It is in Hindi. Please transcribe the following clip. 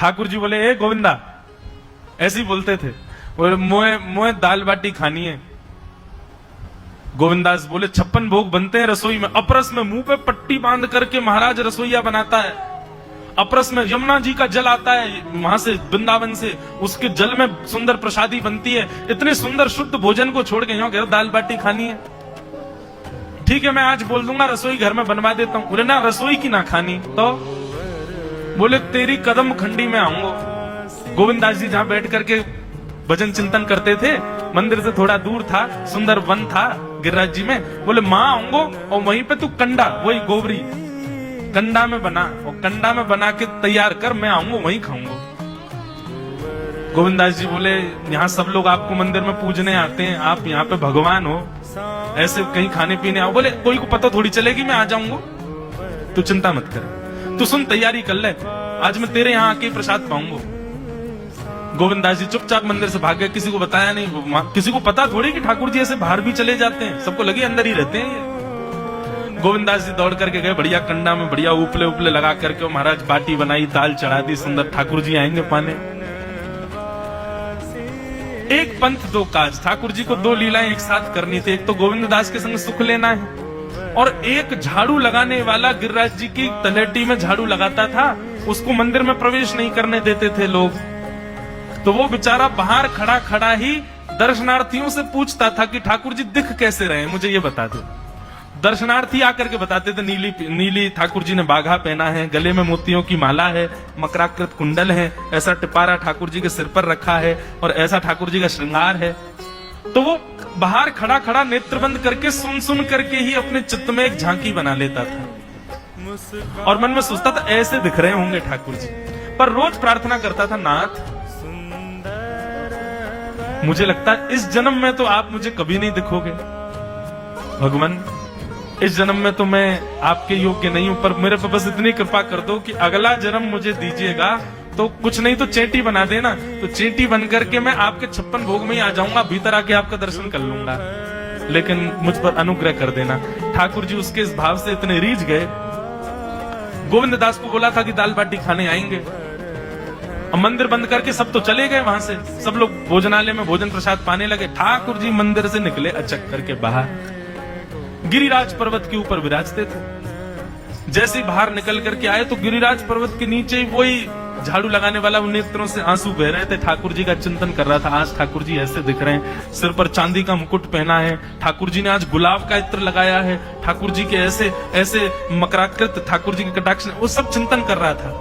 ठाकुर जी बोले, ए गोविंदा, ऐसे ही बोलते थे, बोले मोए दाल बाटी खानी है। गोविंदास बोले, 56 भोग बनते हैं रसोई में। अपरस में मुंह पे पट्टी बांध करके महाराज रसोईया बनाता है। अपरस में यमुना जी का जल आता है वहां से, वृंदावन से, उसके जल में सुंदर प्रसादी बनती है। इतने सुंदर शुद्ध भोजन को छोड़ के यहाँ कह दाल बाटी खानी है। ठीक है, मैं आज बोल दूंगा रसोई घर में बनवा देता हूं। बोले ना, रसोई की ना खानी तो। बोले तेरी कदम खंडी में आऊंगा। गोविंदास जी जहां बैठ करके भजन चिंतन करते थे, मंदिर से थोड़ा दूर था, सुंदर वन था गिरिराज जी में। बोले मां आऊंगो और वहीं पे तू कंडा, वही गोबरी कंडा में बना, और कंडा में बना के तैयार कर, मैं आऊंगा वहीं खाऊंगा। गोविंदास जी बोले, यहाँ सब लोग आपको मंदिर में पूजने आते हैं, आप यहाँ पे भगवान हो, ऐसे कहीं खाने पीने आओ। बोले कोई को पता थोड़ी चलेगी, मैं आ जाऊंगा, तू चिंता मत कर, तू सुन तैयारी कर ले, आज मैं तेरे यहाँ आके प्रसाद पाऊंगा। गोविंदास जी चुपचाप मंदिर से भाग गए, किसी को बताया नहीं। किसी को पता थोड़ी कि ठाकुर जी ऐसे बाहर भी चले जाते हैं, सबको लगे अंदर ही रहते हैं ये। गोविंदास जी दौड़ करके गए, बढ़िया कंडा में बढ़िया उपले उपले लगा करके महाराज बाटी बनाई, दाल चढ़ा दी, सुंदर ठाकुर जी आएंगे पाने। एक पंथ दो काज, ठाकुर जी को 2 लीलाएं एक साथ करनी थी। एक तो गोविंददास के संग सुख लेना है, और एक झाड़ू लगाने वाला गिरिराज जी की तलेटी में झाड़ू लगाता था, उसको मंदिर में प्रवेश नहीं करने देते थे लोग। तो वो बेचारा बाहर खड़ा खड़ा ही दर्शनार्थियों से पूछता था कि ठाकुर जी दिख कैसे रहे, मुझे ये बता दो। दर्शनार्थी आकर के बताते थे, नीली ठाकुर जी ने बाघा पहना है, गले में मोतियों की माला है, मकराकृत कुंडल है, ऐसा टिपारा ठाकुर जी के सिर पर रखा है, और ऐसा ठाकुर जी का श्रृंगार है। तो वो बाहर खड़ा खड़ा नेत्र बंद करके सुन सुन करके ही अपने चित्त में एक झांकी बना लेता था, और मन में सोचता था ऐसे दिख रहे होंगे ठाकुर जी। पर रोज प्रार्थना करता था, नाथ मुझे लगता है इस जन्म में तो आप मुझे कभी नहीं दिखोगे, भगवान इस जन्म में तो मैं आपके योग्य नहीं हूं, पर मेरे पे बस इतनी कृपा कर दो कि अगला जन्म मुझे दीजिएगा तो कुछ नहीं तो चेंटी बना देना, तो चेंटी बन करके मैं आपके 56 भोग में ही आ जाऊंगा, भीतर आके आपका दर्शन कर लूंगा, लेकिन मुझ पर अनुग्रह कर देना। ठाकुर जी उसके इस भाव से इतने रीझ गए। गोविंददास को बोला था कि दाल बाटी खाने आएंगे, मंदिर बंद करके सब तो चले गए वहां से, सब लोग भोजनालय में भोजन प्रसाद पाने लगे। ठाकुर जी मंदिर से निकले अचक करके बाहर, गिरिराज पर्वत के ऊपर विराजते थे। जैसे ही बाहर निकल करके आए तो गिरिराज पर्वत के नीचे ही वही झाड़ू लगाने वाला नेत्रों से आंसू बह रहे थे, ठाकुर जी का चिंतन कर रहा था। आज ठाकुर जी ऐसे दिख रहे हैं, सिर पर चांदी का मुकुट पहना है, ठाकुर जी ने आज गुलाब का इत्र लगाया है, ठाकुर जी के ऐसे ऐसे मकराकृत ठाकुर जी के कटाक्ष, वो सब चिंतन कर रहा था।